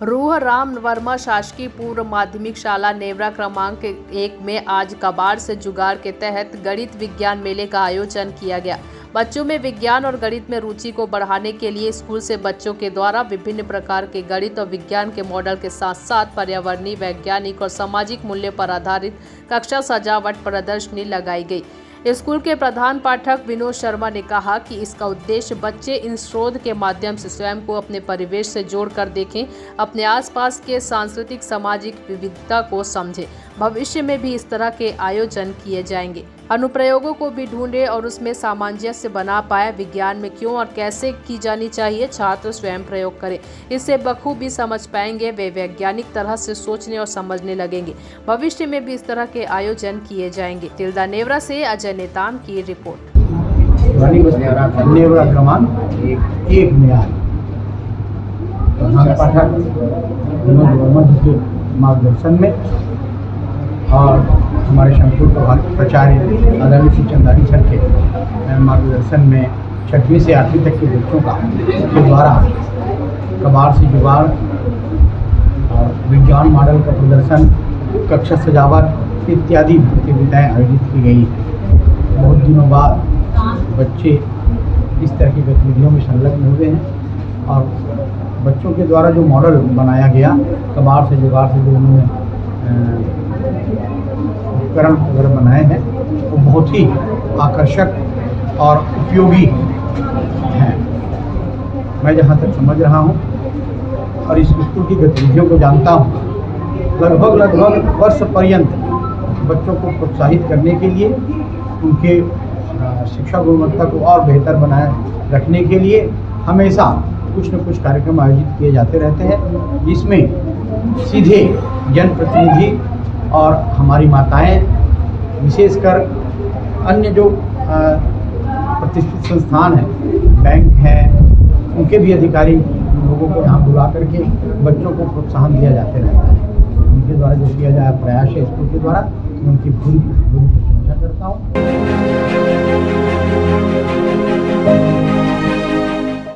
रूह राम वर्मा शासकीय पूर्व माध्यमिक शाला नेवरा क्रमांक 1 में आज कबाड़ से जुगाड़ के तहत गणित विज्ञान मेले का आयोजन किया गया। बच्चों में विज्ञान और गणित में रुचि को बढ़ाने के लिए स्कूल से बच्चों के द्वारा विभिन्न प्रकार के गणित और विज्ञान के मॉडल के साथ साथ पर्यावरणीय, वैज्ञानिक और सामाजिक मूल्य पर आधारित कक्षा सजावट प्रदर्शनी लगाई गई। स्कूल के प्रधान पाठक विनोद शर्मा ने कहा कि इसका उद्देश्य बच्चे इन शोध के माध्यम से स्वयं को अपने परिवेश से जोड़कर देखें, अपने आसपास के सांस्कृतिक सामाजिक विविधता को समझें। भविष्य में भी इस तरह के आयोजन किए जाएंगे। अनुप्रयोगों को भी ढूंढे और उसमें सामंजस्य बना पाए। विज्ञान में क्यों और कैसे की जानी चाहिए, छात्र स्वयं प्रयोग करें। इससे बखूबी समझ पाएंगे, वे वैज्ञानिक तरह से सोचने और समझने लगेंगे। भविष्य में भी इस तरह के आयोजन किए जाएंगे। तिल्दा नेवरा से अजय नेताम की रिपोर्ट। नेवरा क्रमांक 1 में आए प्रधान पाठक विनोद वर्मा जी के मार्गदर्शन में और हमारे शंकुर प्राचार्य आदरणीय श्री चंदानी सर के मार्गदर्शन में 6वीं से 8वीं तक के बच्चों का के द्वारा कबाड़ से जुगाड़ और विज्ञान मॉडल का प्रदर्शन, कक्षा सजावट इत्यादि प्रतियोगिताएं आयोजित की गई। बहुत दिनों बाद बच्चे इस तरह की गतिविधियों में संलग्न हुए हैं और बच्चों के द्वारा जो मॉडल बनाया गया कबाड़ से जुगाड़ से जो उन्होंने उपकरण वगैरह बनाए हैं वो बहुत ही आकर्षक और उपयोगी हैं। मैं जहाँ तक समझ रहा हूँ और इस स्कूल की गतिविधियों को जानता हूँ, लगभग वर्ष पर्यंत बच्चों को प्रोत्साहित करने के लिए, उनके शिक्षा गुणवत्ता को और बेहतर बनाए रखने के लिए हमेशा कुछ न कुछ कार्यक्रम आयोजित किए जाते रहते हैं, जिसमें सीधे जनप्रतिनिधि और हमारी माताएं, विशेषकर अन्य जो प्रतिष्ठित संस्थान हैं, बैंक हैं, उनके भी अधिकारी लोगों को यहाँ बुला करके बच्चों को प्रोत्साहन दिया जाते रहता है। उनके द्वारा जो किया जाए प्रयास है स्कूल के द्वारा, उनकी पूरी प्रशंसा करता हूँ।